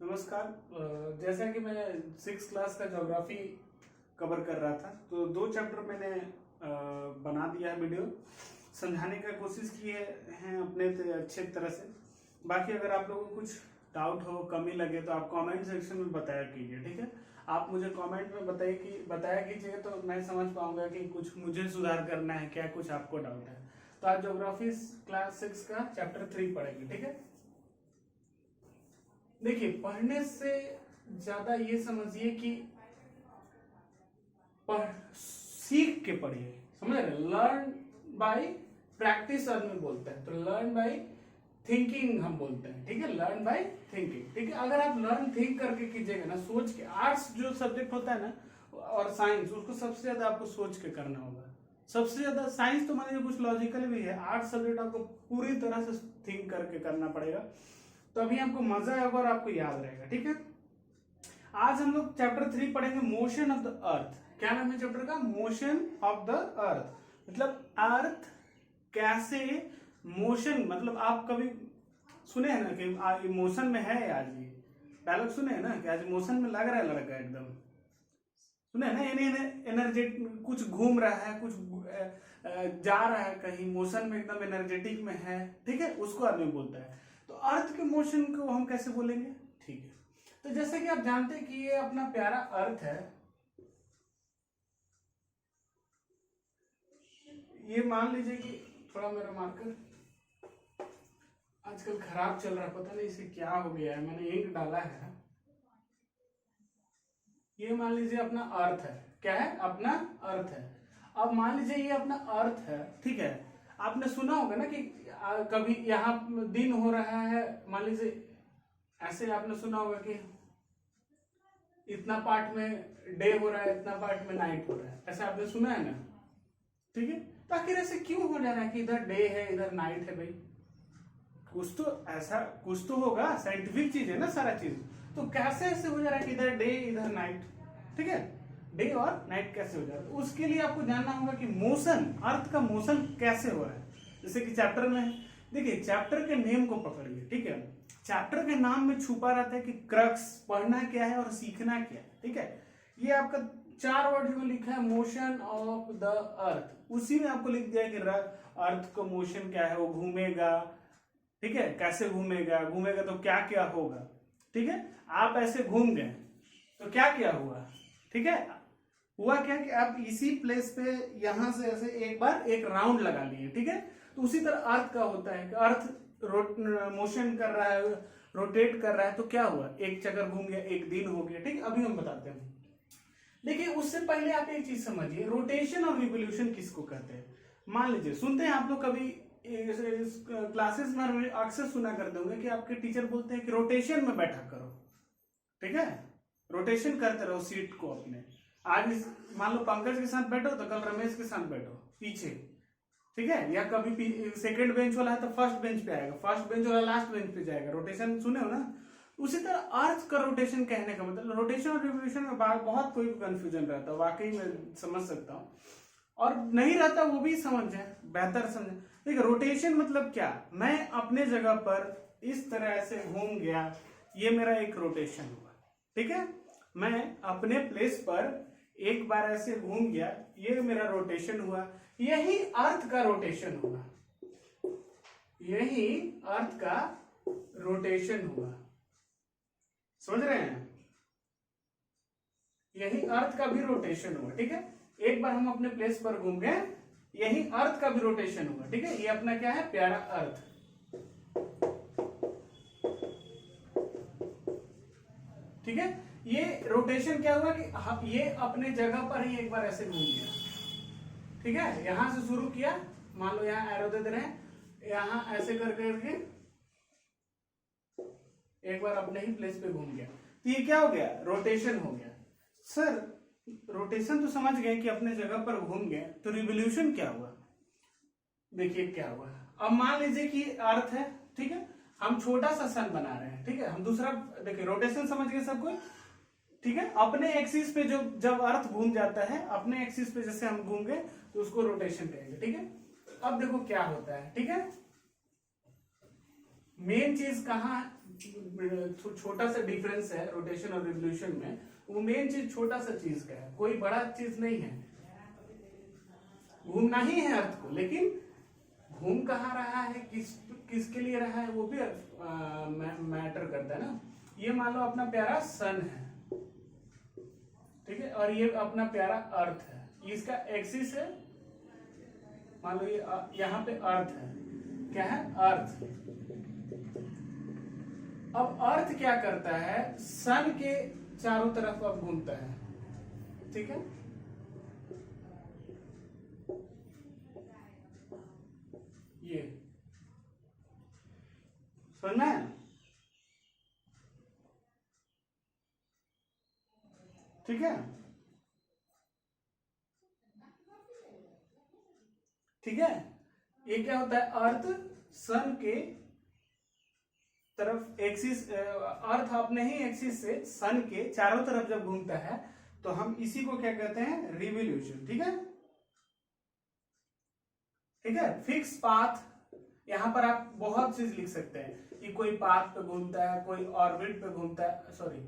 नमस्कार। जैसा कि मैं 6th क्लास का ज्योग्राफी कवर कर रहा था, तो 2 चैप्टर मैंने बना दिया है, वीडियो समझाने का कोशिश की है अपने अच्छे तरह से। बाकी अगर आप लोगों को कुछ डाउट हो, कमी लगे, तो आप कमेंट सेक्शन में बताया कीजिए, ठीक है। आप मुझे कमेंट में बताया कीजिएगा, तो मैं समझ पाऊंगा कि कुछ मुझे सुधार करना है, क्या कुछ आपको डाउट है। तो आज ज्योग्राफी क्लास 6 का चैप्टर 3 पढ़ेंगे, ठीक है। देखिए, पढ़ने से ज्यादा ये समझिए कि सीख के पढ़िए, समझ रहे। लर्न बाय प्रैक्टिस आदमी बोलते हैं, तो लर्न बाय थिंकिंग हम बोलते हैं, ठीक है। लर्न बाय थिंकिंग, ठीक है। अगर आप लर्न थिंक करके कीजिएगा ना, सोच के, आर्ट्स जो सब्जेक्ट होता है ना और साइंस, उसको सबसे ज्यादा आपको सोच के करना होगा। सबसे ज्यादा साइंस तो मानिए कुछ लॉजिकल भी है, आर्ट्स सब्जेक्ट आपको पूरी तरह से थिंक करके करना पड़ेगा, तो अभी आपको मजा आएगा और आपको याद रहेगा, ठीक है। आज हम लोग चैप्टर 3 पढ़ेंगे, मोशन ऑफ द अर्थ। क्या नाम है चैप्टर का? Motion of the earth. मतलब अर्थ कैसे मोशन, मतलब आप कभी सुने हैं ना कि आज मोशन में है, आज ये डायलॉग सुने हैं ना कि आज मोशन में लग रहा है लड़का एकदम, सुने ना। एनर्जेटिक, कुछ घूम रहा है, कुछ जा रहा है कहीं, मोशन में एकदम एनर्जेटिक में है, ठीक है, उसको आदमी बोलता है। तो अर्थ के मोशन को हम कैसे बोलेंगे, ठीक है। तो जैसे कि आप जानते हैं कि ये अपना प्यारा अर्थ है, ये मान लीजिए कि थोड़ा मेरा मार्कर आजकल खराब चल रहा है, पता नहीं इसे क्या हो गया है, मैंने इंक डाला है। ये मान लीजिए अपना अर्थ है, क्या है? अपना अर्थ है। अब मान लीजिए ये अपना अर्थ है, ठीक है। आपने सुना होगा ना कि कभी यहाँ दिन हो रहा है, मान लीजिए ऐसे आपने सुना होगा कि इतना पार्ट में डे हो रहा है, इतना पार्ट में नाइट हो रहा है, ऐसा आपने सुना है ना, ठीक है। तो आखिर ऐसे क्यों हो जा रहा है कि इधर डे है इधर नाइट है? भाई कुछ तो ऐसा कुछ तो होगा, साइंटिफिक चीज है ना सारा चीज। तो कैसे ऐसे हो जा रहा है कि इधर डे इधर नाइट, ठीक है। डे और नाइट कैसे हो जा रहा है, उसके लिए आपको जानना होगा कि मोशन, अर्थ का मोशन कैसे हो रहा है। जैसे कि चैप्टर में है, देखिए चैप्टर के नेम को पकड़िए, ठीक है। चैप्टर के नाम में छुपा रहता है कि क्रक्स, पढ़ना क्या है और सीखना क्या है, ठीक है। ये आपका 4 वर्ड में लिखा है, मोशन ऑफ द अर्थ। उसी में आपको लिख दिया है कि अर्थ का मोशन क्या है, वो घूमेगा, ठीक है। कैसे घूमेगा, घूमेगा तो क्या क्या होगा, ठीक है। आप ऐसे घूम गए तो क्या क्या हुआ, ठीक है। हुआ क्या कि आप इसी प्लेस पे यहां से ऐसे एक बार एक राउंड लगा लिए, ठीक है। तो उसी तरह अर्थ का होता है कि अर्थ मोशन कर रहा है, रोटेट कर रहा है, तो क्या हुआ, एक चक्कर घूम गया, एक दिन हो गया, ठीक है। अभी हम बताते हैं। देखिए उससे पहले आप एक चीज समझिए, रोटेशन और रिवोल्यूशन किसको कहते हैं। मान लीजिए, सुनते हैं आप लोग कभी क्लासेस में अक्सर सुना करते होंगे कि आपके टीचर बोलते हैं कि रोटेशन में बैठा करो, ठीक है। रोटेशन करते रहो सीट को अपने। आज मान लो पंकज के साथ बैठो तो कल रमेश के साथ बैठो पीछे, ठीक है। या कभी सेकंड बेंच वाला है तो फर्स्ट बेंच पे आएगा, फर्स्ट बेंच वाला लास्ट बेंच पे जाएगा। रोटेशन सुने हो ना। उसी तरह अर्थ का रोटेशन कहने का मतलब, रोटेशन और रिवोल्यूशन में बहुत कोई कंफ्यूजन रहता है, वाकई में समझ सकता हूँ, और नहीं रहता वो भी समझ जाए, बेहतर समझे। देखिए रोटेशन मतलब क्या, मैं अपने जगह पर इस तरह से घूम गया, ये मेरा एक रोटेशन हुआ, ठीक है। मैं अपने प्लेस पर एक बार ऐसे घूम गया, ये मेरा रोटेशन हुआ। यही अर्थ का रोटेशन हुआ, यही अर्थ का रोटेशन हुआ, समझ रहे हैं। यही अर्थ का भी रोटेशन हुआ, ठीक है। एक बार हम अपने प्लेस पर घूम गए, यही अर्थ का भी रोटेशन हुआ, ठीक है। ये अपना क्या है, प्यारा अर्थ, ठीक है। ये रोटेशन क्या हुआ कि ये अपने जगह पर ही एक बार ऐसे घूम गया, ठीक है। यहां से शुरू किया, मान लो यहां एरो दे रहे हैं, यहां ऐसे कर करके एक बार अपने ही प्लेस पे घूम गया, तो ये क्या हो गया, रोटेशन हो गया। सर रोटेशन तो समझ गए कि अपने जगह पर घूम गए, तो रिवोल्यूशन क्या हुआ, देखिए क्या हुआ। अब मान लीजिए कि अर्थ है, ठीक है, हम छोटा सा सन बना रहे हैं, ठीक है। हम दूसरा, देखिए रोटेशन समझ गए सब कुछ, ठीक है। अपने एक्सिस पे जो जब अर्थ घूम जाता है, अपने एक्सिस पे जैसे हम घूम गए तो उसको रोटेशन कहेंगे, ठीक है। अब देखो क्या होता है, ठीक है। मेन चीज कहाँ छोटा सा डिफरेंस है रोटेशन और रिवोल्यूशन में, वो मेन चीज छोटा सा चीज का है, कोई बड़ा चीज नहीं है। घूमना ही है अर्थ को, लेकिन घूम कहाँ रहा है, किसके लिए रहा है, वो भी मैटर करता है ना। ये मान लो अपना प्यारा सन है, ठीक है, और ये अपना प्यारा अर्थ है, इसका एक्सिस है, मान लो ये यहाँ पे अर्थ है, क्या है, अर्थ। अब अर्थ क्या करता है, सन के चारों तरफ अब घूमता है, ठीक है। ये समझ में, ठीक है, ठीक है। ये क्या होता है, अर्थ सन के तरफ एक्सिस, अर्थ अपने ही एक्सिस से सन के चारों तरफ जब घूमता है तो हम इसी को क्या कहते हैं, रिवोल्यूशन, ठीक है, ठीक है। फिक्स पाथ, यहां पर आप बहुत चीज लिख सकते हैं कि कोई पाथ पे घूमता है, कोई ऑर्बिट पे घूमता है, सॉरी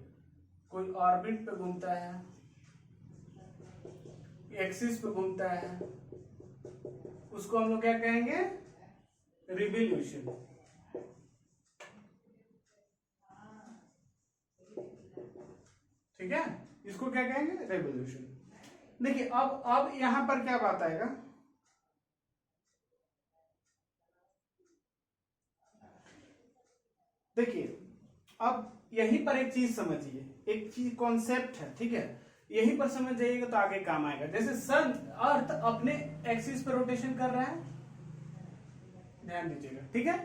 कोई ऑर्बिट पे घूमता है, एक्सिस पे घूमता है, उसको हम लोग क्या कहेंगे, रिवोल्यूशन, ठीक है, इसको क्या कहेंगे, रिवोल्यूशन। देखिए अब यहां पर क्या बात आएगा, देखिए अब यहीं पर एक चीज समझिए, एक चीज कॉन्सेप्ट है, ठीक है, यहीं पर समझ जाइएगा तो आगे काम आएगा। जैसे सन, अर्थ अपने एक्सिस पर रोटेशन कर रहा है, ध्यान दीजिएगा, ठीक है,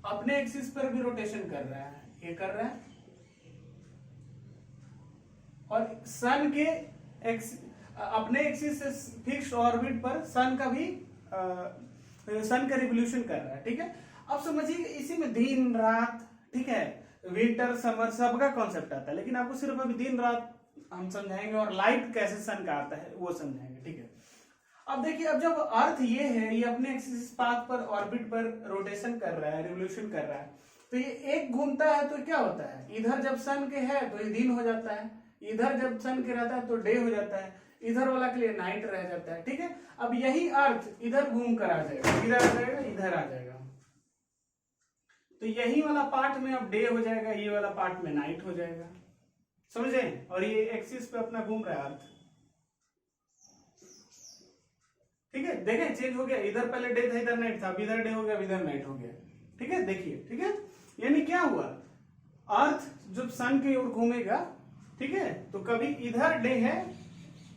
अपने एक्सिस पर भी रोटेशन कर रहा है, ये कर रहा है, और सन के अपने एक्सिस से फिक्स्ड ऑर्बिट पर सन का भी सन का रिवोल्यूशन कर रहा है, ठीक है। अब समझिए इसी में दिन रात, ठीक है, विंटर समर सबका कॉन्सेप्ट आता है, लेकिन आपको सिर्फ अभी दिन रात हम समझाएंगे और लाइट कैसे सन का आता है वो समझाएंगे, ठीक है। अब देखिए, अब जब अर्थ ये है, ये अपने एक्सिस पाथ पर ऑर्बिट पर रोटेशन कर रहा है, रिवोल्यूशन कर रहा है, तो ये एक घूमता है तो क्या होता है, इधर जब सन के है तो ये दिन हो जाता है, इधर जब सन के रहता है तो डे हो जाता है, इधर वाला के लिए नाइट रह जाता है, ठीक है। अब यही अर्थ इधर घूम कर आ जाएगा, इधर आ जाएगा, इधर आ जाएगा, तो यही वाला पार्ट में अब डे हो जाएगा, ये वाला पार्ट में नाइट हो जाएगा, समझे। और ये एक्सिस पे अपना घूम रहा है अर्थ, ठीक है, देखें चेंज हो गया, इधर पहले डे था, इधर नाइट था, अब इधर डे हो गया, इधर नाइट हो गया, ठीक है, देखिए, ठीक है। यानी क्या हुआ, अर्थ जब सन की ओर घूमेगा, ठीक है, तो कभी इधर डे है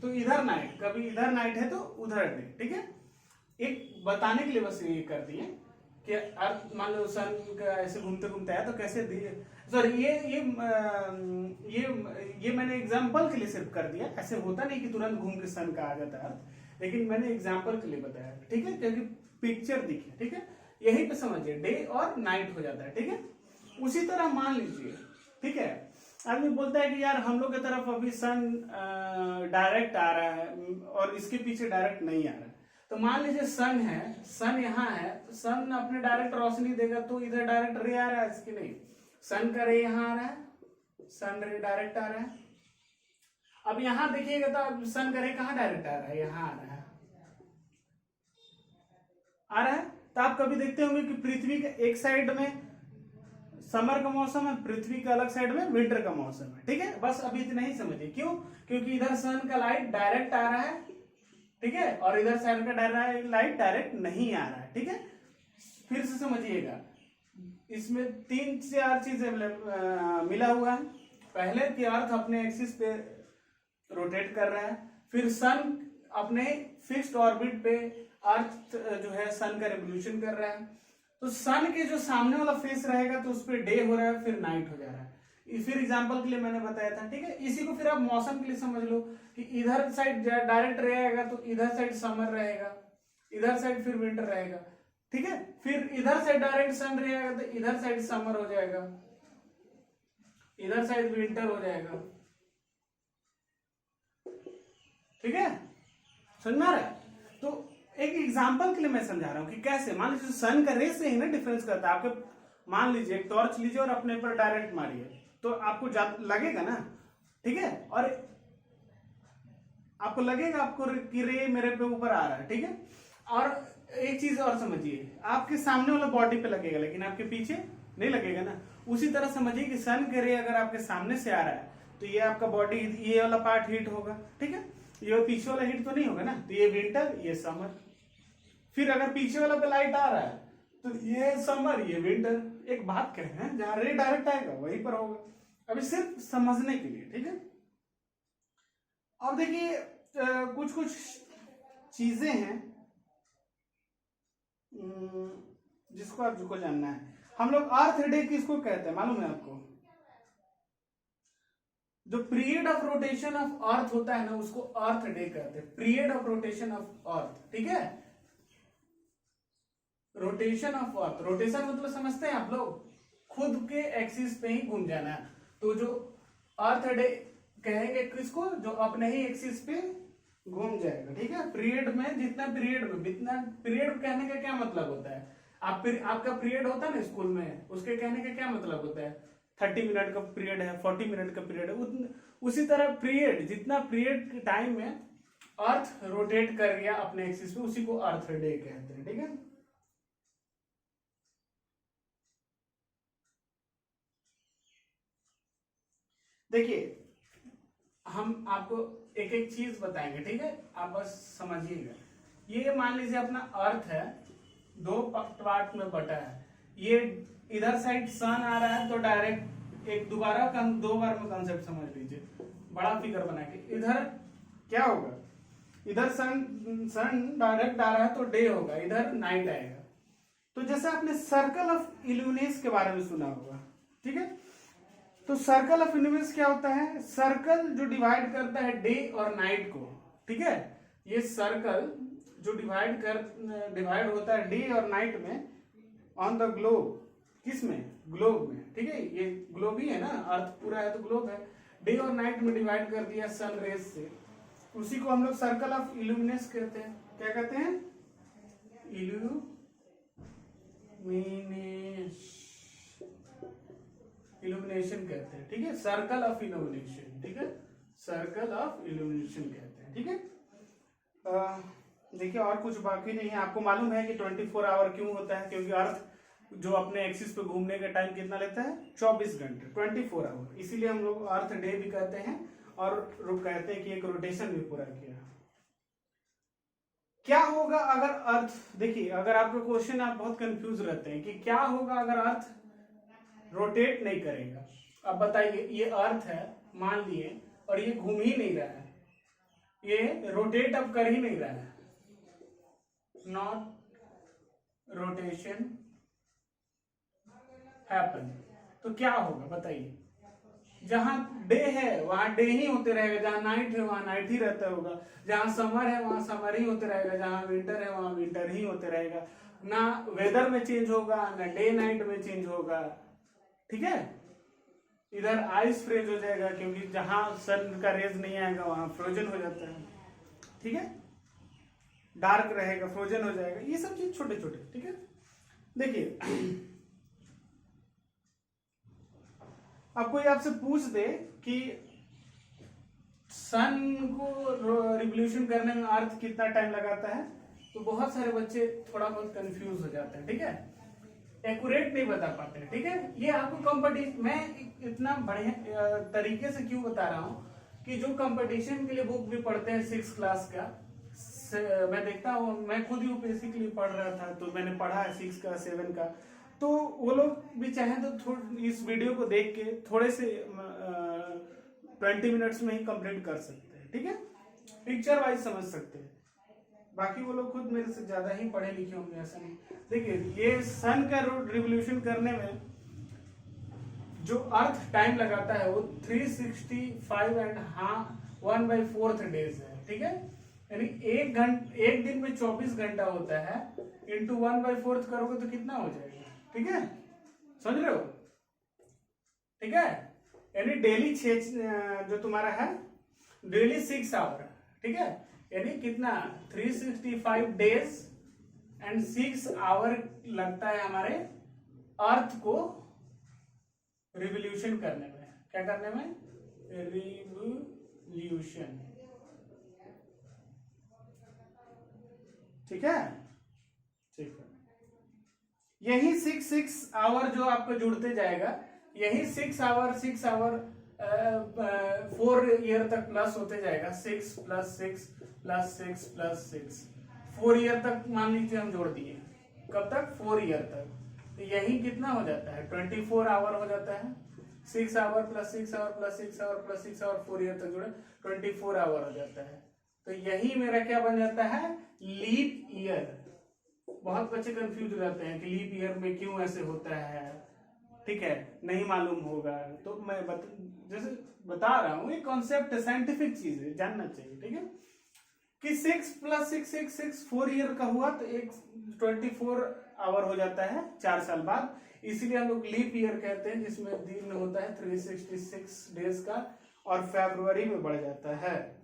तो इधर नाइट, कभी इधर नाइट है तो उधर डे, ठीक है। एक बताने के लिए बस ये कर दिए कि अर्थ मान लो सन का ऐसे घूमते घूमते आया तो कैसे दिए, सॉरी ये मैंने एग्जांपल के लिए सिर्फ कर दिया, ऐसे होता नहीं कि तुरंत घूम के सन का आ जाता है अर्थ, लेकिन मैंने एग्जांपल के लिए बताया, ठीक है, क्योंकि पिक्चर दिखे, ठीक है, यहीं पे समझिए डे और नाइट हो जाता है, ठीक है। उसी तरह मान लीजिए, ठीक है, आदमी बोलता है कि यार हम लोग की तरफ अभी सन डायरेक्ट आ रहा है और इसके पीछे डायरेक्ट नहीं आ रहा है, तो मान लीजिए सन है, सन यहाँ है, तो सन अपने डायरेक्ट रोशनी देगा तो इधर डायरेक्ट रे आ रहा है, इसकी नहीं, सन का रे यहाँ आ रहा है, सन रे डायरेक्ट आ रहा है। अब यहाँ देखिएगा तो अब सन का रे कहाँ डायरेक्ट आ रहा है, यहाँ आ रहा है, आ रहा है। तो आप कभी देखते होंगे कि पृथ्वी के एक साइड में समर का मौसम है, पृथ्वी के अलग साइड में विंटर का मौसम है, ठीक है, बस अभी इतना ही समझिए, क्यों, क्योंकि इधर सन का लाइट डायरेक्ट आ रहा है, ठीक है, और इधर सन का लाइट डायरेक्ट नहीं आ रहा है, ठीक है। फिर से समझिएगा, इसमें 3-4 चीजें मिला हुआ है। पहले कि अर्थ अपने एक्सिस पे रोटेट कर रहा है, फिर सन अपने फिक्स्ड ऑर्बिट पे अर्थ जो है सन का रिवोल्यूशन कर रहा है, तो सन के जो सामने वाला फेस रहेगा तो उस पर डे हो रहा है, फिर नाइट हो जा रहा है। फिर एग्जांपल के लिए मैंने बताया था, ठीक है। इसी को फिर आप मौसम के लिए समझ लो कि इधर साइड डायरेक्ट रहेगा तो इधर साइड समर रहेगा, इधर साइड फिर विंटर रहेगा, ठीक है। फिर इधर साइड डायरेक्ट सन रहेगा तो इधर साइड समर हो जाएगा, इधर साइड विंटर हो जाएगा, ठीक है, समझ में आ रहा है। तो एक एग्जांपल के लिए मैं समझा रहा हूं कि कैसे, मान लीजिए सन का रेस से ही ना डिफरेंस करता है, आपके मान लीजिए एक टॉर्च लीजिए और अपने पर डायरेक्ट मारिए तो आपको लगेगा ना, ठीक है, और आपको लगेगा आपको कि रे मेरे पे ऊपर आ रहा है, ठीक है। और एक चीज और समझिए, आपके सामने वाला बॉडी पे लगेगा लेकिन आपके पीछे नहीं लगेगा ना। उसी तरह समझिए कि सन के रे अगर आपके सामने से आ रहा है तो ये आपका बॉडी, ये वाला पार्ट हीट होगा, ठीक है, ये पीछे वाला हीट तो नहीं होगा ना, तो ये विंटर ये समर। फिर अगर पीछे वाला पे लाइट आ रहा है तो ये समर ये विंटर। एक बात कह रहे हैं, जहां रे डायरेक्ट आएगा वहीं पर होगा। अभी सिर्फ समझने के लिए, ठीक है। अब देखिए कुछ कुछ चीजें हैं जिसको आपको जानना है। हम लोग अर्थ डे किसको कहते हैं मालूम है आपको? जो period of rotation of earth होता है ना उसको अर्थ डे कहते हैं, period of rotation of earth, ठीक है। रोटेशन ऑफ अर्थ, रोटेशन मतलब समझते हैं आप लोग, खुद के एक्सिस पे ही घूम जाना है। तो जो अर्थ डे कहेंगे किसको? जो अपने ही एक्सिस पे घूम जाएगा, ठीक है। पीरियड में जितना पीरियड कहने का क्या मतलब होता है? आपका पीरियड होता है ना स्कूल में, उसके कहने का क्या मतलब होता है? 30 मिनट का पीरियड है, 40 मिनट का पीरियड है। उसी तरह पीरियड, जितना पीरियड के टाइम में अर्थ रोटेट कर गया अपने एक्सिस पे, उसी को अर्थ डे कहते हैं, ठीक है। देखिए हम आपको एक एक चीज बताएंगे, ठीक है, आप बस समझिएगा। ये मान लीजिए अपना अर्थ है, दो पार्ट में बटा है। ये इधर साइड सन आ रहा है तो डायरेक्ट एक दो बार में कंसेप्ट समझ लीजिए, बड़ा फिगर बना के। इधर क्या होगा? इधर सन डायरेक्ट आ रहा है तो डे होगा, इधर नाइट आएगा। तो जैसे आपने सर्कल ऑफ इल्यूमिनेस के बारे में सुना होगा, ठीक है। तो सर्कल ऑफ यूनिवर्स क्या होता है? सर्कल जो डिवाइड करता है डे और नाइट को, ठीक है। ये सर्कल जो डिवाइड होता है डे और नाइट में ऑन द ग्लोब, किस में? ग्लोब में, ठीक है। ये ग्लोब ही है ना, अर्थ पूरा है तो ग्लोब है। डे और नाइट में डिवाइड कर दिया सन रेज से, उसी को हम लोग सर्कल ऑफ इल्यूमिनेस कहते हैं। क्या कहते हैं? इल्यूमिनेशन कहते हैं, ठीक है। सर्कल ऑफ इल्यूमिनेशन, ठीक है, सर्कल ऑफ इल्यूमिनेशन कहते हैं, ठीक है। देखिए और कुछ बाकी नहीं है। आपको मालूम है कि 24 आवर क्यों होता है? क्योंकि अर्थ जो अपने एक्सिस पे घूमने का टाइम कितना लेता है? 24 घंटे, 24 आवर। इसीलिए हम लोग अर्थ डे भी कहते हैं और कहते हैं कि एक रोटेशन भी पूरा किया। क्या होगा अगर अर्थ, देखिए अगर आपका क्वेश्चन, आप बहुत कंफ्यूज रहते हैं कि क्या होगा अगर अर्थ रोटेट नहीं करेगा। अब बताइए, ये अर्थ है मान लिए और ये घूम ही नहीं रहा है, ये रोटेट अब कर ही नहीं रहा है, नॉट रोटेशन हैपन। तो क्या होगा बताइए? जहां डे है वहां डे ही होते रहेगा, जहां नाइट है वहां नाइट ही रहता होगा, जहां समर है वहां समर ही होते रहेगा, जहां विंटर है वहां विंटर ही होते रहेगा। ना वेदर में चेंज होगा, ना डे नाइट में चेंज होगा, ठीक है। इधर आइस फ्रीज हो जाएगा क्योंकि जहां सन का रेज नहीं आएगा वहां फ्रोजन हो जाता है, ठीक है। डार्क रहेगा, फ्रोजन हो जाएगा। ये सब चीज छोटे छोटे, ठीक है। देखिए अब कोई आपसे पूछ दे कि सन को रिवोल्यूशन करने में अर्थ कितना टाइम लगाता है, तो बहुत सारे बच्चे थोड़ा बहुत कंफ्यूज हो जाते हैं, ठीक है, एक्यूरेट नहीं बता पाते हैं, ठीक है। ये आपको कंपटीशन, मैं इतना बढ़िया तरीके से क्यों बता रहा हूँ कि जो कंपटीशन के लिए बुक भी पढ़ते हैं 6 क्लास का, मैं देखता हूँ, मैं खुद यूपीएससी के लिए पढ़ रहा था तो मैंने पढ़ा है 6 का 7 का, तो वो लोग भी चाहें तो इस वीडियो को देख के थोड़े से 20 मिनट्स में ही कंप्लीट कर सकते हैं, ठीक है, पिक्चर वाइज समझ सकते हैं। बाकी वो लोग खुद मेरे से ज्यादा ही पढ़े लिखे होंगे, ऐसा नहीं। देखिए ये सन का रिवोल्यूशन करने में जो अर्थ टाइम लगाता है वो 365 एंड 1/4 डेज है, ठीक है। यानी एक दिन में 24 घंटा होता है, इंटू 1/4 करोगे तो कितना हो जाएगा, ठीक है, समझ रहे हो, ठीक है। यानी डेली 6 जो तुम्हारा है डेली 6 आवर, ठीक है, यानी कितना 365 डेज एंड 6 आवर लगता है हमारे अर्थ को रिवोल्यूशन करने में, क्या करने में, रिवोल्यूशन, ठीक है, ठीक है। यही 6 आवर जो आपको जुड़ते जाएगा, यही 6 आवर 4 ईयर तक प्लस होते जाएगा, 6 + 6 + 6 + 6, 4 ईयर तक मान लीजिए हम जोड़ दिए, कब तक, 4 ईयर तक। तो यही कितना हो जाता है, 24 आवर हो जाता है, 6 hour + 6 hour + 6 hour + 6 hour 4 year तक जुड़े 24 आवर हो जाता है। तो यही मेरा क्या बन जाता है, लीप ईयर। बहुत बच्चे कंफ्यूज हो जाते हैं कि लीप ईयर में क्यों ऐसे होता है, ठीक है, नहीं मालूम होगा, तो मैं जैसे बता रहा हूँ, ये कॉन्सेप्ट साइंटिफिक चीज है, जानना चाहिए, ठीक है, कि 6 + 6 6 4 ईयर का हुआ तो एक 24 आवर हो जाता है 4 साल बाद, इसीलिए हम लोग लीप ईयर कहते हैं, जिसमें दिन होता है 366 डेज का, और फरवरी में बढ़ जाता है,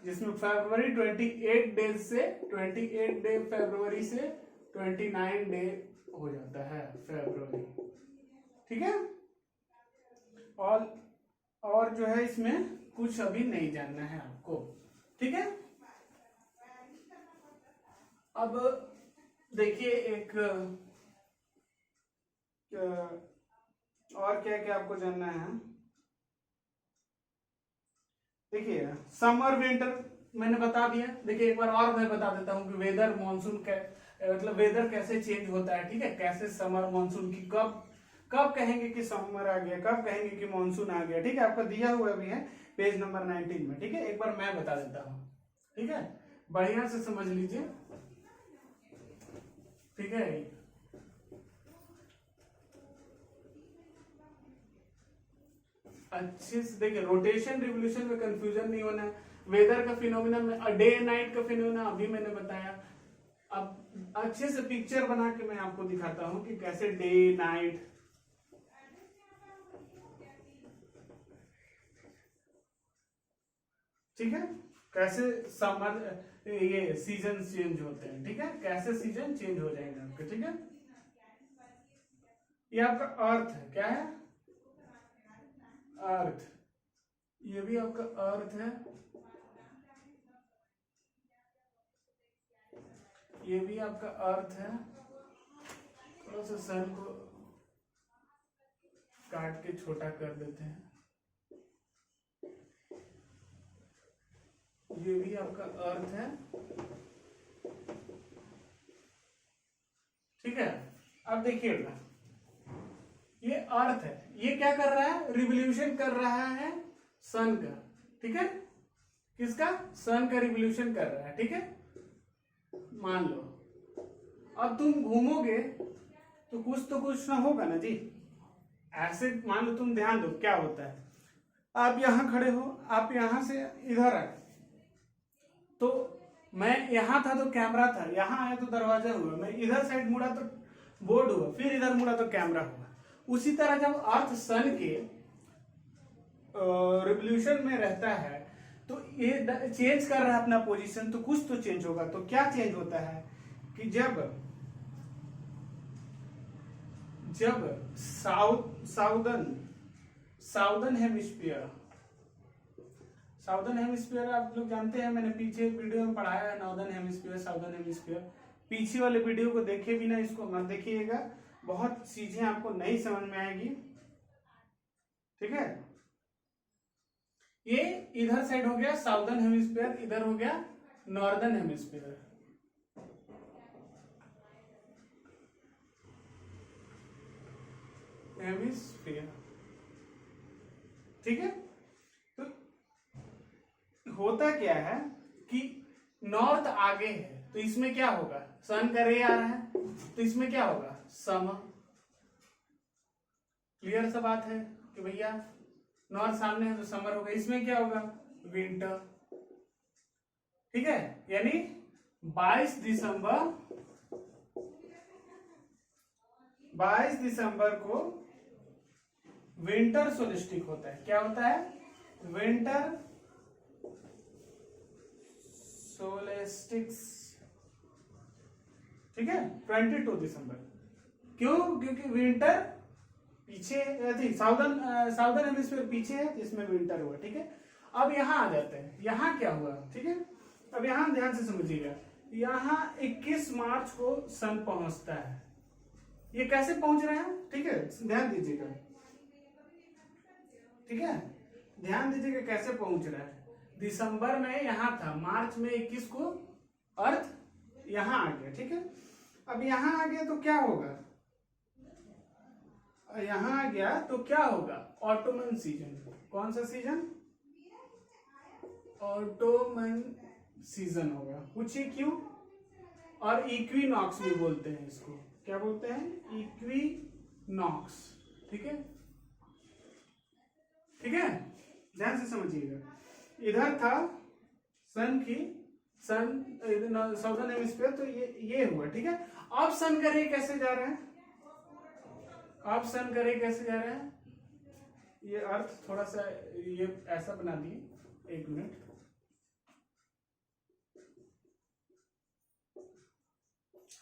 जिसमें फरवरी 28 डेज से 28 डे फरवरी से 29 डे हो जाता है फरवरी, ठीक है। और जो है इसमें कुछ अभी नहीं जानना है आपको, ठीक है। अब देखिए एक और क्या क्या आपको जानना है, देखिए समर विंटर मैंने बता दिया। देखिए एक बार और मैं बता देता हूँ कि वेदर मानसून मतलब वेदर कैसे चेंज होता है, ठीक है, कैसे समर मानसून की कब कब कहेंगे कि समर आ गया, कब कहेंगे कि मानसून आ गया, ठीक है, आपका दिया हुआ भी है पेज नंबर 19 में, ठीक है। एक बार मैं बता देता हूँ, ठीक है, बढ़िया से समझ लीजिए, ठीक है। अच्छे से देखिए, रोटेशन रिवोल्यूशन में कंफ्यूजन नहीं होना है। वेदर का फिनोमिना में डे नाइट का फिनोमिना अभी मैंने बताया। अब अच्छे से पिक्चर बना के मैं आपको दिखाता हूं कि कैसे डे नाइट, ठीक है, कैसे समर ये सीजन चेंज होते हैं, ठीक है, कैसे सीजन चेंज हो जाएंगे आपके, ठीक है। ये आपका अर्थ है, क्या है, अर्थ, ये भी आपका अर्थ है, ये भी आपका अर्थ है। थोड़ा सा सन को काट के छोटा कर देते हैं, ये भी आपका अर्थ है, ठीक है। अब देखिएगा, ये अर्थ है, ये क्या कर रहा है, रिवोल्यूशन कर रहा है सन का, ठीक है, किसका, सन का रिवोल्यूशन कर रहा है, ठीक है। मान लो अब तुम घूमोगे तो कुछ ना होगा ना जी, ऐसे मान लो, तुम ध्यान दो क्या होता है, आप यहां खड़े हो, आप यहां से इधर आए, तो मैं यहां था तो कैमरा था, यहां आया तो दरवाजा हुआ, मैं इधर साइड मुड़ा तो बोर्ड हुआ, फिर इधर मुड़ा तो कैमरा हुआ। उसी तरह जब अर्थ सन के रिवोल्यूशन में रहता है तो ये चेंज कर रहा है अपना पोजीशन, तो कुछ तो चेंज होगा। तो क्या चेंज होता है कि जब साउदर्न हेमिस्फीयर आप लोग जानते हैं, मैंने पीछे वीडियो में पढ़ाया है, नॉर्दर्न हेमिस्फीयर, साउदर्न हेमिस्फीयर। पीछे वाले वीडियो को देखे बिना इसको मत देखिएगा, बहुत चीजें आपको नहीं समझ में आएगी, ठीक है। ये इधर साइड हो गया साउदर्न हेमिस्फीयर, इधर हो गया नॉर्दर्न हेमिस्फीयर, ठीक है। तो होता क्या है कि नॉर्थ आगे है, तो इसमें क्या होगा, सन का रे आ रहा है, तो इसमें क्या होगा, समर। क्लियर सा बात है कि भैया नॉर्थ सामने है तो समर होगा, इसमें क्या होगा, विंटर, ठीक है। यानी 22 दिसंबर को विंटर सोलिस्टिक होता है। क्या होता है, विंटर सोलिस्टिक्स, ठीक है, 22 दिसंबर। क्यों? क्योंकि विंटर पीछे थी, साउदर्न हेमिस्फीयर पीछे है, इसमें विंटर हुआ। ठीक है, अब यहाँ आ जाते हैं, यहाँ क्या हुआ? ठीक है, अब यहाँ ध्यान से समझिएगा, यहाँ 21 मार्च को सन पहुंचता है। ये कैसे पहुंच रहे हैं? ठीक है, ध्यान दीजिएगा। ठीक है, ध्यान दीजिएगा कैसे पहुंच रहा है। दिसंबर में यहाँ था, मार्च में 21 को अर्थ यहाँ आ गया। ठीक है, अब यहाँ आ गया तो क्या होगा? यहाँ आ गया तो क्या होगा? Ottoman season. कौन सा सीजन? ऑटोमन सीजन होगा। पूछिए क्यों? और इक्विनॉक्स भी बोलते हैं इसको। क्या बोलते हैं? इक्विनॉक्स। ठीक है, ठीक है, ध्यान से समझिएगा। इधर था सन साउदर्न हेमिस्फीयर, तो ये हुआ। ठीक है, अब सन का रे कैसे जा रहे हैं? अब सन का रे कैसे जा रहे हैं? ये अर्थ थोड़ा सा ये ऐसा बना दिए, एक मिनट।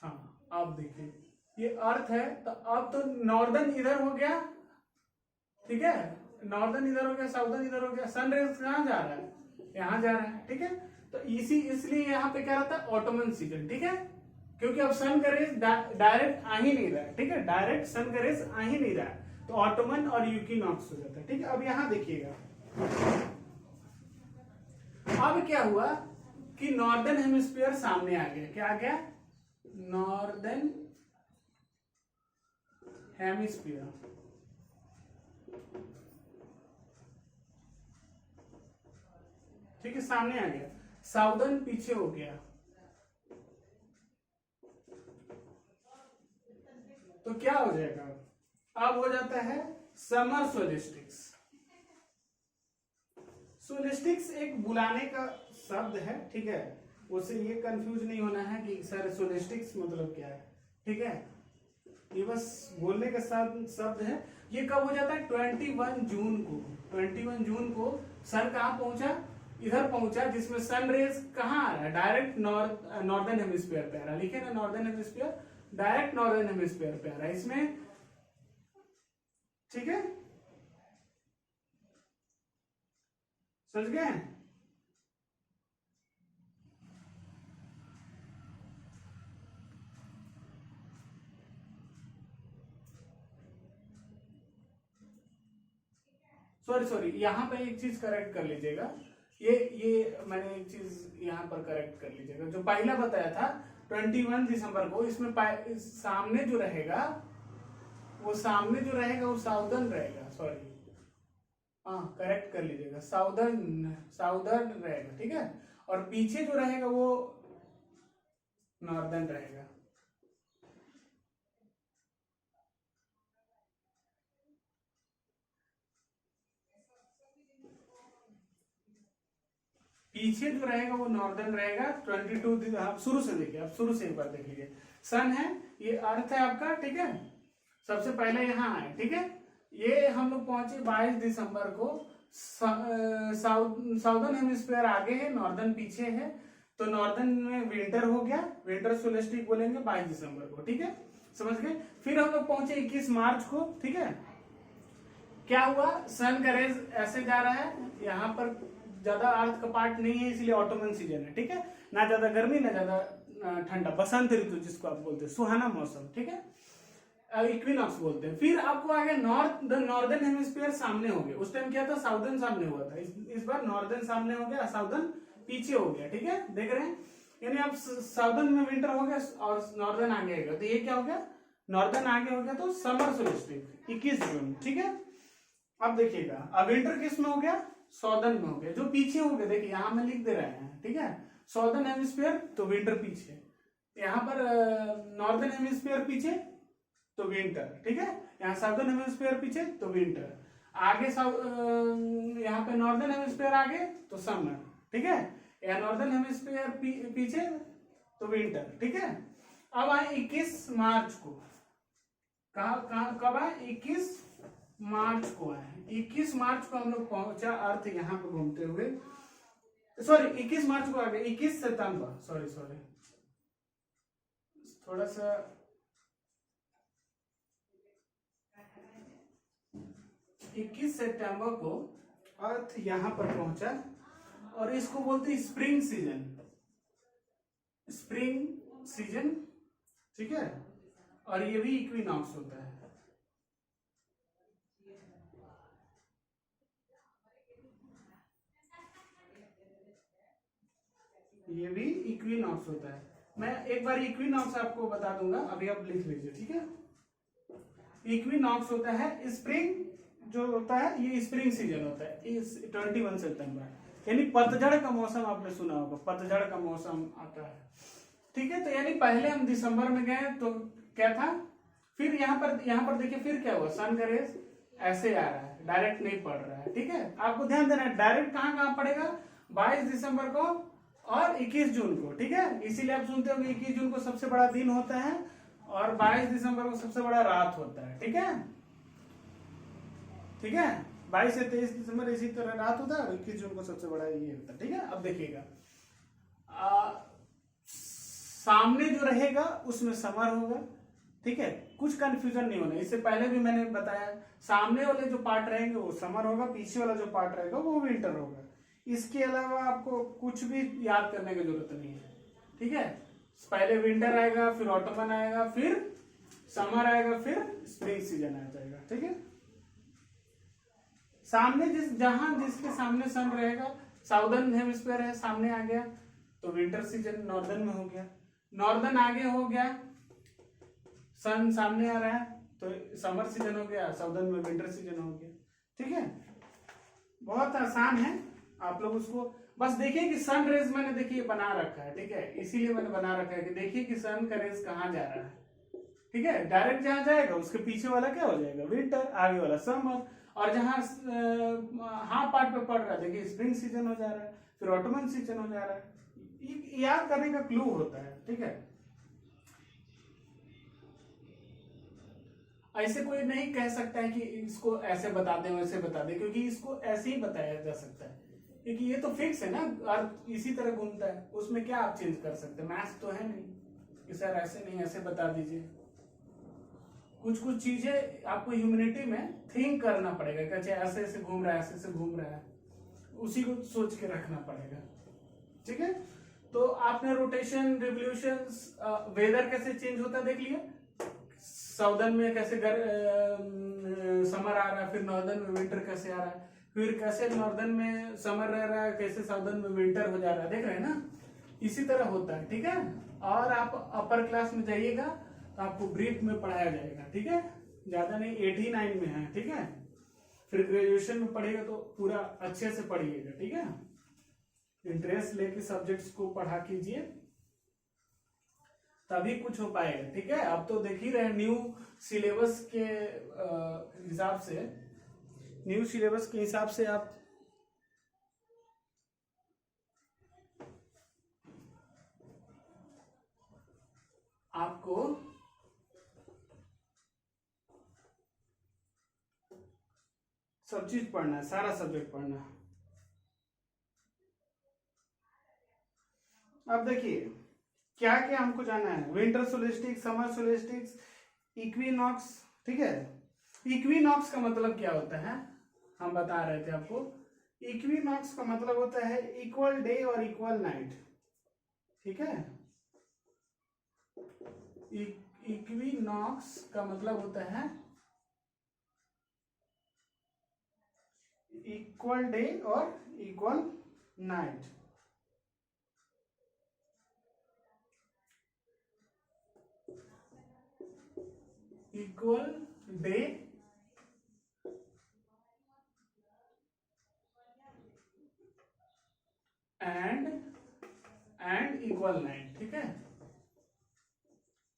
हाँ, आप देखिए, ये अर्थ है, तो अब तो नॉर्दर्न इधर हो गया। ठीक है, नॉर्दर्न इधर हो गया, साउदर्न इधर हो गया। सन रेज कहाँ जा रहा है? यहाँ जा रहा है। ठीक है, तो इसलिए यहाँ पे क्या रहता है? Ottoman season. ठीक है, क्योंकि अब सन का रेज डायरेक्ट आ ही नहीं रहा है। ठीक है, डायरेक्ट सन का रेज आ ही नहीं रहा है, तो ऑटोमन और यूकिनॉक्स हो जाता है। ठीक है, अब यहाँ देखिएगा, अब क्या हुआ कि नॉर्दर्न हेमिस्फीयर सामने आ गया। क्या आ गया? Northern hemisphere. ठीक है, सामने आ गया। साउदर्न पीछे हो गया। तो क्या हो जाएगा? अब हो जाता है समर सोलिस्टिक्स। सोलिस्टिक्स एक बुलाने का शब्द है। ठीक है, उसे ये कंफ्यूज नहीं होना है कि सर सोलिस्टिक्स मतलब क्या है। ठीक है, ये बस बोलने का शब्द है। ये कब हो जाता है? 21 जून को। 21 जून को सन कहाँ पहुंचा? इधर पहुंचा, जिसमें सन रेज कहाँ आ रहा है? डायरेक्ट नॉर्दर्न हेमिस्फीयर पे आ रहा है। लिखे ना, northern hemisphere, direct northern hemisphere पे आ रहा है इसमें। ठीक है, समझ गए? सॉरी, यहाँ पे एक चीज करेक्ट कर लीजिएगा। ये मैंने एक चीज यहाँ पर करेक्ट कर लीजिएगा। जो पहला बताया था 21 दिसंबर को, इसमें सामने जो रहेगा वो साउदर्न रहेगा। सॉरी, हाँ, करेक्ट कर लीजिएगा, साउदर्न रहेगा। ठीक है, और पीछे जो रहेगा वो नॉर्दर्न रहेगा। पीछे जो रहेगा वो नॉर्दर्न रहेगा। 22 आप शुरू से देखिए, आप शुरू से एक बार देख लीजिए। सन है, ये अर्थ है आपका। ठीक है, सबसे पहले यहाँ आए। ठीक है, ये हम लोग पहुंचे 22 दिसंबर को। साउदर्न हेमिस्फीयर आगे है, नॉर्दर्न पीछे है, तो नॉर्दर्न में विंटर हो गया। विंटर सोलेस्टिक बोलेंगे 22 दिसंबर को। ठीक है, समझ गए? फिर हम लोग पहुंचे 21 मार्च को। ठीक है, क्या हुआ? सन का रेज ऐसे जा रहा है, यहाँ पर ज्यादा अर्थ का पार्ट नहीं है, इसलिए ऑटोमन सीजन है। ठीक है, ना ज्यादा गर्मी ना ज्यादा ठंडा, बसंत ऋतु जिसको आप बोलते हैं, सुहाना मौसम। ठीक है, इक्विनॉक्स बोलते हैं। फिर आपको आ गया नॉर्दर्न हेमिस्फीयर सामने हो गया। उस टाइम क्या था? साउदर्न सामने हुआ था। इस बार नॉर्दर्न सामने हो गया, साउदर्न पीछे हो गया। ठीक है, देख रहे हैं? यानी अब साउदर्न में विंटर हो गया और नॉर्दर्न आगे आएगा, तो ये क्या हो गया? नॉर्दर्न आगे हो गया, तो समर सोलिस्टिक 21 जून। ठीक है, अब देखिएगा, अब विंटर किस में हो गया? सॉर्दर्न में हो गया। जो पीछे हो गया, देखिए यहाँ में लिख दे रहे हैं। ठीक है, सॉर्दर्न हेमिस्फीयर तो विंटर पीछे, यहाँ पर नॉर्दर्न हेमिस्फीयर पीछे तो विंटर। ठीक है, यहाँ साउदर्न हेमिस्फीयर पीछे तो विंटर, आगे यहाँ पे नॉर्दर्न हेमिस्फीयर आगे तो समर। ठीक है, यहाँ नॉर्दर्न हेमिस्फीयर पीछे तो विंटर। ठीक है, अब आए 21 मार्च को। कब आए? 21 मार्च को आए। 21 मार्च को हम लोग पहुंचा अर्थ यहाँ पे घूमते हुए। सॉरी, 21 मार्च को आ गए। 21 सितंबर, सॉरी थोड़ा सा 21 सितंबर को अर्थ यहाँ पर पहुंचा और इसको बोलते हैं स्प्रिंग सीजन, स्प्रिंग सीजन, ठीक है। और ये भी इक्विनॉक्स होता है, ये भी इक्विनॉक्स होता है। मैं एक बार इक्विनॉक्स आपको बता दूंगा, अभी आप लिख लीजिए, ठीक है। इक्विनॉक्स होता है स्प्रिंग, जो होता है ये स्प्रिंग सीजन होता है, इस 21 सितंबर, यानी पतझड़ का मौसम आपने सुना होगा, पतझड़ का मौसम आता है, ठीक है। तो यानी पहले हम दिसंबर में गए तो क्या था, फिर यहाँ पर देखिए फिर क्या हुआ, सन का रेस ऐसे आ रहा है, डायरेक्ट नहीं पड़ रहा है, ठीक है। आपको ध्यान देना है डायरेक्ट कहाँ पड़ेगा, 22 दिसंबर को और 21 जून को, ठीक है। इसीलिए आप सुनते होंगे 21 जून को सबसे बड़ा दिन होता है और 22 दिसंबर को सबसे बड़ा रात होता है, ठीक है, ठीक है। 22 से 23 दिसंबर इसी तरह रात होता है और 21 जून को सबसे बड़ा ये होता है, ठीक है। अब देखिएगा सामने जो रहेगा उसमें समर होगा, ठीक है, कुछ कंफ्यूजन नहीं होना। इससे पहले भी मैंने बताया सामने वाले जो पार्ट रहेंगे वो समर होगा, पीछे वाला जो पार्ट रहेगा वो विंटर होगा। इसके अलावा आपको कुछ भी याद करने की जरूरत नहीं है, ठीक है। पहले विंटर आएगा, फिर ऑटमन आएगा, फिर समर आएगा, फिर स्प्रिंग सीजन आ जाएगा, ठीक है। सामने जिसके सामने सन रहेगा, साउदर्न हेमिस्फीयर है, सामने आ गया तो विंटर सीजन नॉर्दर्न में हो गया, नॉर्दर्न आगे हो गया, सन सामने आ रहा है तो समर सीजन हो गया, साउदर्न में विंटर सीजन हो गया, ठीक है। बहुत आसान है, आप लोग उसको बस देखिए कि सन रेज मैंने देखिए बना रखा है, ठीक है, इसीलिए मैंने बना रखा है कि देखिए कि सन का रेज कहाँ जा रहा है, ठीक है। डायरेक्ट जहां जाएगा उसके पीछे वाला क्या हो जाएगा, विंटर, आगे वाला समर, और जहां हाफ पार्ट पे पड़ रहा है देखिए स्प्रिंग सीजन हो जा रहा है, फिर ऑटमन सीजन हो जा रहा है। याद करने का क्लू होता है, ठीक है। ऐसे कोई नहीं कह सकता है कि इसको ऐसे बता दें वैसे बता दें, क्योंकि इसको ऐसे ही बताया जा सकता है, क्योंकि ये तो फिक्स है ना, अर्थ इसी तरह घूमता है, उसमें क्या आप चेंज कर सकते हैं, मैथ्स तो है नहीं कि सर ऐसे नहीं ऐसे बता दीजिए। कुछ चीजें आपको ह्यूमैनिटी में थिंक करना पड़ेगा कि अच्छा ऐसे ऐसे घूम रहा है, ऐसे ऐसे घूम रहा है, उसी को सोच के रखना पड़ेगा, ठीक है। तो आपने रोटेशन, रिवोल्यूशन, वेदर कैसे चेंज होता है देख लिया, साउदर्न में कैसे समर आ रहा है, फिर नॉर्दर्न में विंटर कैसे आ रहा है, फिर कैसे नॉर्दर्न में समर रह रहा है, कैसे साउदर्न में विंटर हो जा रहा है, देख रहे हैं ना, इसी तरह होता है, ठीक है। और आप अपर क्लास में जाइएगा तो आपको ब्रीफ में पढ़ाया जाएगा, ठीक है, ज्यादा नहीं, 89 में है, ठीक है। फिर ग्रेजुएशन में पढ़ेगा तो पूरा अच्छे से पढ़िएगा, ठीक है। इंटरेस्ट लेके सब्जेक्ट्स को पढ़ा कीजिए, तभी कुछ हो पाएगा, ठीक है। अब तो देख ही रहे न्यू सिलेबस के हिसाब से, न्यू सिलेबस के हिसाब से आपको सब चीज पढ़ना है, सारा सब्जेक्ट पढ़ना है। अब देखिए क्या क्या हमको जाना है, विंटर सोलेस्टिक्स, समर सोलेस्टिक्स, इक्विनॉक्स, ठीक है। इक्विनॉक्स का मतलब क्या होता है, हम बता रहे थे आपको, इक्विनॉक्स का मतलब होता है इक्वल डे और इक्वल नाइट, ठीक है। इक्विनॉक्स का मतलब होता है इक्वल डे और equal night, equal day and equal night, ठीक है।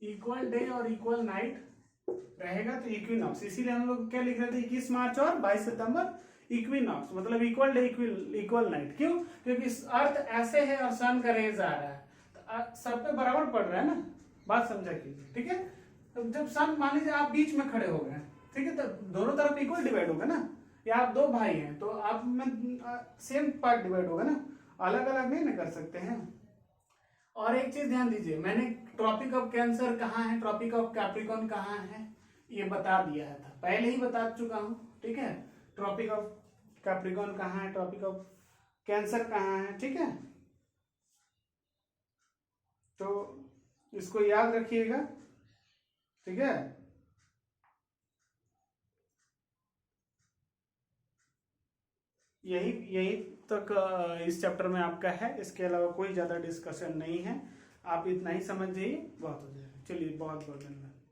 इक्वल डे और इक्वल नाइट रहेगा तो इक्विनॉक्स, इसीलिए हम लोग क्या लिख रहे थे 21 मार्च और 22 सितंबर इक्विनॉक्स, मतलब इक्वल डे इक्वल नाइट। क्यों, क्योंकि अर्थ ऐसे है और सन का रेज आ रहा है तो सब पे बराबर पड़ रहा है ना, बात समझा कीजिए, ठीक है। तो जब सन मान लीजिए आप बीच में खड़े हो गए, ठीक है, तो दोनों तरफ इक्वल डिवाइड होगा ना, या आप दो भाई हैं तो आप में सेम पार्ट डिवाइड होगा ना, अलग अलग नहीं ना कर सकते हैं। और एक चीज ध्यान दीजिए, मैंने ट्रॉपिक ऑफ कैंसर कहाँ है, ट्रॉपिक ऑफ कैप्रिकॉर्न कहाँ है, ये बता दिया था, पहले ही बता चुका हूं, ठीक है। ट्रॉपिक ऑफ कैप्रिकॉर्न कहाँ है, ट्रॉपिक ऑफ कैंसर कहाँ है, ठीक है। तो इसको याद रखिएगा, ठीक है। यही यही तक इस चैप्टर में आपका है, इसके अलावा कोई ज़्यादा डिस्कशन नहीं है। आप इतना ही समझ जाइए, बहुत हो जाएगा। चलिए, बहुत बहुत धन्यवाद।